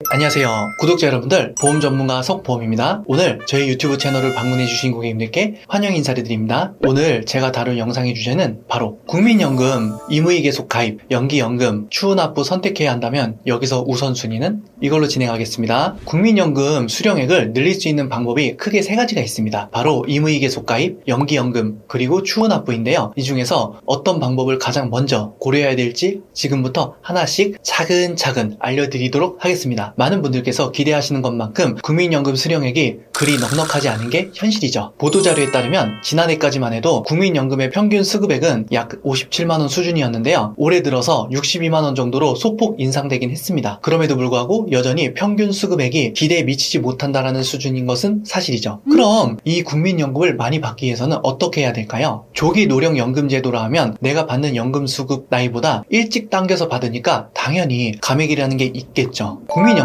안녕하세요. 구독자 여러분들, 보험 전문가 석보험입니다. 오늘 저희 유튜브 채널을 방문해주신 고객님들께 환영 인사를 드립니다. 오늘 제가 다룰 영상의 주제는 바로 국민연금 의무이계속 가입, 연기연금, 추후납부 선택해야 한다면 여기서 우선순위는 이걸로 진행하겠습니다. 국민연금 수령액을 늘릴 수 있는 방법이 크게 세 가지가 있습니다. 바로 의무이계속 가입, 연기연금, 그리고 추후납부인데요. 이 중에서 어떤 방법을 가장 먼저 고려해야 될지 지금부터 하나씩 차근차근 알려드리도록 하겠습니다. 많은 분들께서 기대하시는 것만큼 국민연금 수령액이 그리 넉넉하지 않은 게 현실이죠. 보도자료에 따르면 지난해까지만 해도 국민연금의 평균 수급액은 약 57만원 수준이었는데요. 올해 들어서 62만원 정도로 소폭 인상되긴 했습니다. 그럼에도 불구하고 여전히 평균 수급액이 기대에 미치지 못한다는 수준인 것은 사실이죠. 그럼 이 국민연금을 많이 받기 위해서는 어떻게 해야 될까요? 조기 노령연금 제도라 하면 내가 받는 연금 수급 나이보다 일찍 당겨서 받으니까 당연히 감액이라는 게 있겠죠. 국민연금은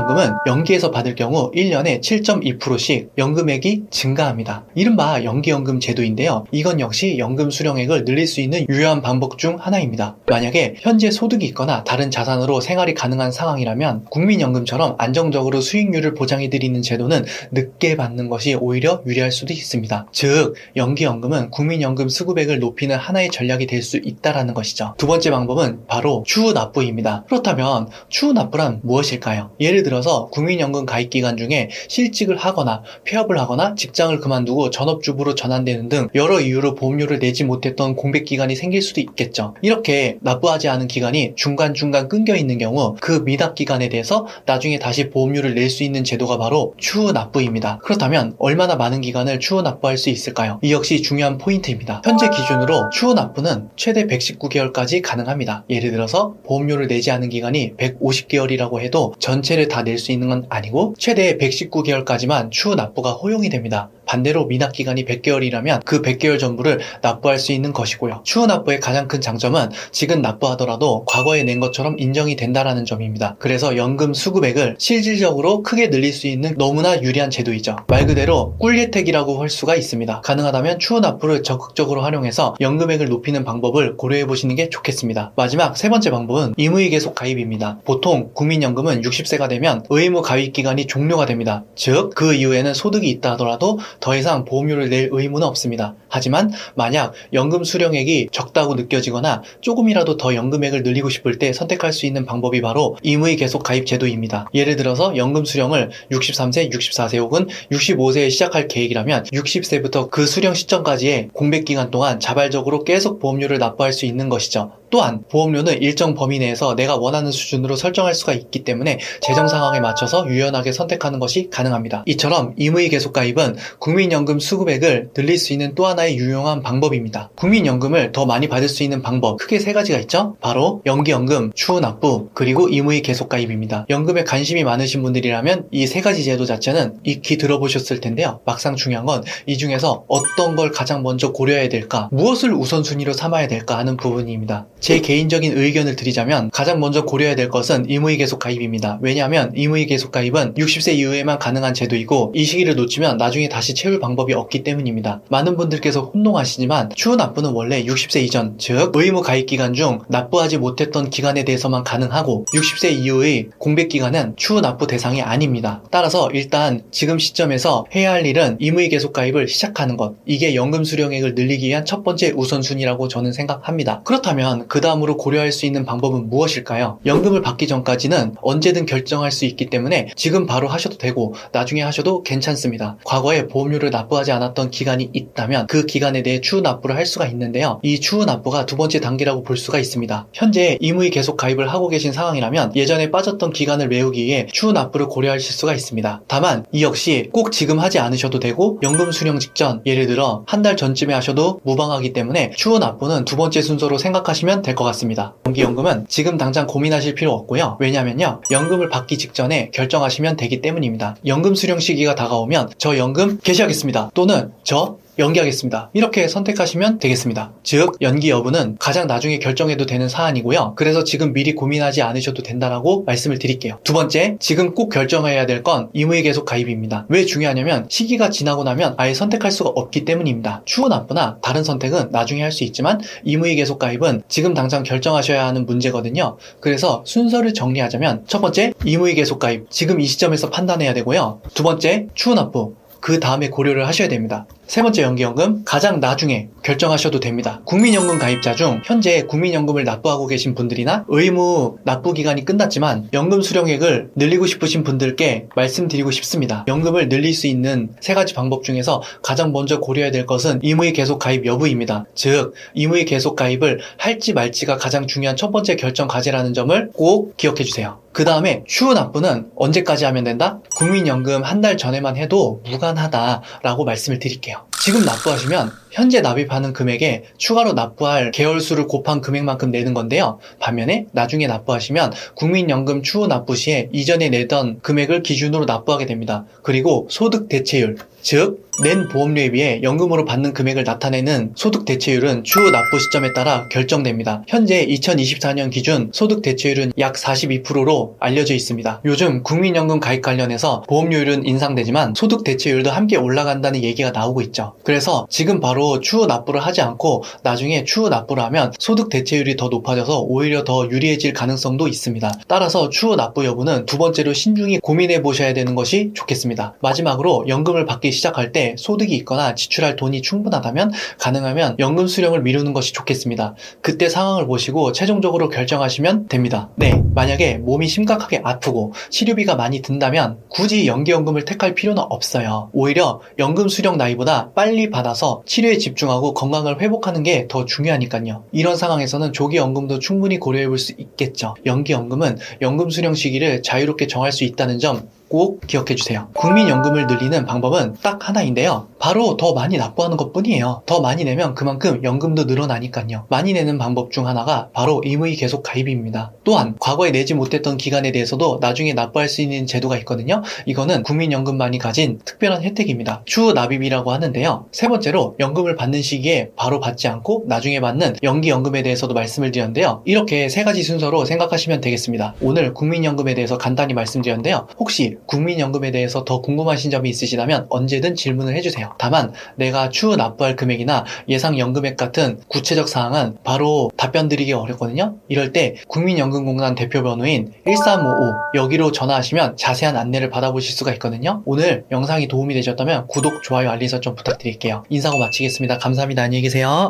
연기해서 받을 경우 1년에 7.2%씩 연금액이 증가합니다. 이른바 연기연금 제도인데요. 이건 역시 연금 수령액을 늘릴 수 있는 유효한 방법 중 하나입니다. 만약에 현재 소득이 있거나 다른 자산으로 생활이 가능한 상황이라면 국민연금처럼 안정적으로 수익률을 보장해드리는 제도는 늦게 받는 것이 오히려 유리할 수도 있습니다. 즉, 연기연금은 국민연금 수급액을 높이는 하나의 전략이 될 수 있다는 것이죠. 두 번째 방법은 바로 추후납부입니다. 그렇다면 추후납부란 무엇일까요? 예를 들어서 국민연금 가입기간 중에 실직을 하거나 폐업을 하거나 직장을 그만두고 전업주부로 전환되는 등 여러 이유로 보험료를 내지 못했던 공백기간이 생길 수도 있겠죠. 이렇게 납부하지 않은 기간이 중간중간 끊겨 있는 경우 그 미납 기간에 대해서 나중에 다시 보험료를 낼 수 있는 제도가 바로 추후납부입니다. 그렇다면 얼마나 많은 기간을 추후납부할 수 있을까요? 이 역시 중요한 포인트입니다. 현재 기준으로 추후납부는 최대 119개월까지 가능합니다. 예를 들어서 보험료를 내지 않은 기간이 150개월이라고 해도 전체를 다 낼 수 있는 건 아니고 최대 119개월까지만 추후납부가 허용이 됩니다. 반대로 미납기간이 100개월이라면 그 100개월 전부를 납부할 수 있는 것이고요. 추후납부의 가장 큰 장점은 지금 납부하더라도 과거에 낸 것처럼 인정이 된다는 점입니다. 그래서 연금 수급액을 실질적으로 크게 늘릴 수 있는 너무나 유리한 제도이죠. 말 그대로 꿀예택이라고 할 수가 있습니다. 가능하다면 추후납부를 적극적으로 활용해서 연금액을 높이는 방법을 고려해 보시는 게 좋겠습니다. 마지막 세 번째 방법은 의무이계속 가입입니다. 보통 국민연금은 60세가 되면 의무 가입 기간이 종료가 됩니다. 즉, 그 이후에는 소득이 있다 하더라도 더 이상 보험료를 낼 의무는 없습니다. 하지만 만약 연금 수령액이 적다고 느껴지거나 조금이라도 더 연금액을 늘리고 싶을 때 선택할 수 있는 방법이 바로 의무이계속 가입 제도입니다. 예를 들어서 연금 수령을 63세, 64세 혹은 65세에 시작할 계획이라면 60세부터 그 수령 시점까지의 공백기간 동안 자발적으로 계속 보험료를 납부할 수 있는 것이죠. 또한 보험료는 일정 범위 내에서 내가 원하는 수준으로 설정할 수가 있기 때문에 재정 상황에 맞춰서 유연하게 선택하는 것이 가능합니다. 이처럼 의무이계속 가입은 국민연금 수급액을 늘릴 수 있는 또 하나의 유용한 방법입니다. 국민연금을 더 많이 받을 수 있는 방법 크게 세 가지가 있죠. 바로 연기연금, 추후납부, 그리고 의무이계속 가입입니다. 연금에 관심이 많으신 분들이라면 이 세 가지 제도 자체는 익히 들어보셨을 텐데요. 막상 중요한 건 이 중에서 어떤 걸 가장 먼저 고려해야 될까, 무엇을 우선순위로 삼아야 될까 하는 부분입니다. 제 개인적인 의견을 드리자면 가장 먼저 고려해야 될 것은 의무이계속 가입입니다. 왜냐하면 의무이계속 가입은 60세 이후에만 가능한 제도이고 이 시기를 놓치면 나중에 다시 채울 방법이 없기 때문입니다. 많은 분들께서 혼동하시지만 추후납부는 원래 60세 이전, 즉 의무 가입 기간 중 납부하지 못했던 기간에 대해서만 가능하고 60세 이후의 공백기간은 추후납부 대상이 아닙니다. 따라서 일단 지금 시점에서 해야 할 일은 의무이계속 가입을 시작하는 것, 이게 연금 수령액을 늘리기 위한 첫 번째 우선순위라고 저는 생각합니다. 그렇다면 그 다음으로 고려할 수 있는 방법은 무엇일까요? 연금을 받기 전까지는 언제든 결정할 수 있기 때문에 지금 바로 하셔도 되고 나중에 하셔도 괜찮습니다. 과거에 보험료를 납부하지 않았던 기간이 있다면 그 기간에 대해 추후납부를 할 수가 있는데요. 이 추후납부가 두 번째 단계라고 볼 수가 있습니다. 현재 의무이계속 가입을 하고 계신 상황이라면 예전에 빠졌던 기간을 메우기 위해 추후납부를 고려하실 수가 있습니다. 다만 이 역시 꼭 지금 하지 않으셔도 되고 연금 수령 직전, 예를 들어 한 달 전쯤에 하셔도 무방하기 때문에 추후납부는 두 번째 순서로 생각하시면 될 것 같습니다. 연기연금은 지금 당장 고민하실 필요 없고요. 왜냐면요, 연금을 받기 직전에 결정하시면 되기 때문입니다. 연금 수령 시기가 다가오면 저 연금 개시하겠습니다. 또는 저 연기하겠습니다. 이렇게 선택하시면 되겠습니다. 즉 연기 여부는 가장 나중에 결정해도 되는 사안이고요. 그래서 지금 미리 고민하지 않으셔도 된다라고 말씀을 드릴게요. 두 번째, 지금 꼭 결정해야 될 건 임의 계속 가입입니다. 왜 중요하냐면 시기가 지나고 나면 아예 선택할 수가 없기 때문입니다. 추후 납부나 다른 선택은 나중에 할 수 있지만 임의 계속 가입은 지금 당장 결정하셔야 하는 문제거든요. 그래서 순서를 정리하자면 첫 번째, 임의 계속 가입. 지금 이 시점에서 판단해야 되고요. 두 번째, 추후 납부. 그 다음에 고려를 하셔야 됩니다. 세 번째, 연기연금 가장 나중에 결정하셔도 됩니다. 국민연금 가입자 중 현재 국민연금을 납부하고 계신 분들이나 의무 납부 기간이 끝났지만 연금 수령액을 늘리고 싶으신 분들께 말씀드리고 싶습니다. 연금을 늘릴 수 있는 세 가지 방법 중에서 가장 먼저 고려해야 될 것은 임의 계속 가입 여부입니다. 즉 임의 계속 가입을 할지 말지가 가장 중요한 첫 번째 결정 과제라는 점을 꼭 기억해 주세요. 그 다음에 추후 납부는 언제까지 하면 된다? 국민연금 한 달 전에만 해도 무관하다라고 말씀을 드릴게요. 지금 납부하시면 현재 납입하는 금액에 추가로 납부할 개월수를 곱한 금액만큼 내는 건데요. 반면에 나중에 납부하시면 국민연금 추후 납부 시에 이전에 내던 금액을 기준으로 납부하게 됩니다. 그리고 소득 대체율, 즉 낸 보험료에 비해 연금으로 받는 금액을 나타내는 소득 대체율은 추후 납부 시점에 따라 결정됩니다. 현재 2024년 기준 소득 대체율은 약 42%로 알려져 있습니다. 요즘 국민연금 가입 관련해서 보험료율은 인상되지만 소득 대체율도 함께 올라간다는 얘기가 나오고 있죠. 그래서 지금 바로 추후 납부를 하지 않고 나중에 추후 납부를 하면 소득 대체율이 더 높아져서 오히려 더 유리해질 가능성도 있습니다. 따라서 추후 납부 여부는 두 번째로 신중히 고민해 보셔야 되는 것이 좋겠습니다. 마지막으로 연금을 받기 시작할 때 소득이 있거나 지출할 돈이 충분하다면 가능하면 연금 수령을 미루는 것이 좋겠습니다. 그때 상황을 보시고 최종적으로 결정하시면 됩니다. 네, 만약에 몸이 심각하게 아프고 치료비가 많이 든다면 굳이 연기연금을 택할 필요는 없어요. 오히려 연금 수령 나이보다 빨리 받아서 치료에 집중하고 건강을 회복하는 게 더 중요하니까요. 이런 상황에서는 조기연금도 충분히 고려해 볼 수 있겠죠. 연기연금은 연금 수령 시기를 자유롭게 정할 수 있다는 점 꼭 기억해 주세요. 국민연금을 늘리는 방법은 딱 하나인데요. 바로 더 많이 납부하는 것 뿐이에요. 더 많이 내면 그만큼 연금도 늘어나니까요. 많이 내는 방법 중 하나가 바로 임의 계속 가입입니다. 또한 과거에 내지 못했던 기간에 대해서도 나중에 납부할 수 있는 제도가 있거든요. 이거는 국민연금만이 가진 특별한 혜택입니다. 추후 납입이라고 하는데요. 세 번째로 연금을 받는 시기에 바로 받지 않고 나중에 받는 연기연금에 대해서도 말씀을 드렸는데요. 이렇게 세 가지 순서로 생각하시면 되겠습니다. 오늘 국민연금에 대해서 간단히 말씀드렸는데요. 혹시 국민연금에 대해서 더 궁금하신 점이 있으시다면 언제든 질문을 해주세요. 다만 내가 추후 납부할 금액이나 예상 연금액 같은 구체적 사항은 바로 답변 드리기 어렵거든요. 이럴 때 국민연금공단 대표 번호인 1355 여기로 전화하시면 자세한 안내를 받아보실 수가 있거든요. 오늘 영상이 도움이 되셨다면 구독, 좋아요, 알림 설정 부탁드릴게요. 인사하고 마치겠습니다. 감사합니다. 안녕히 계세요.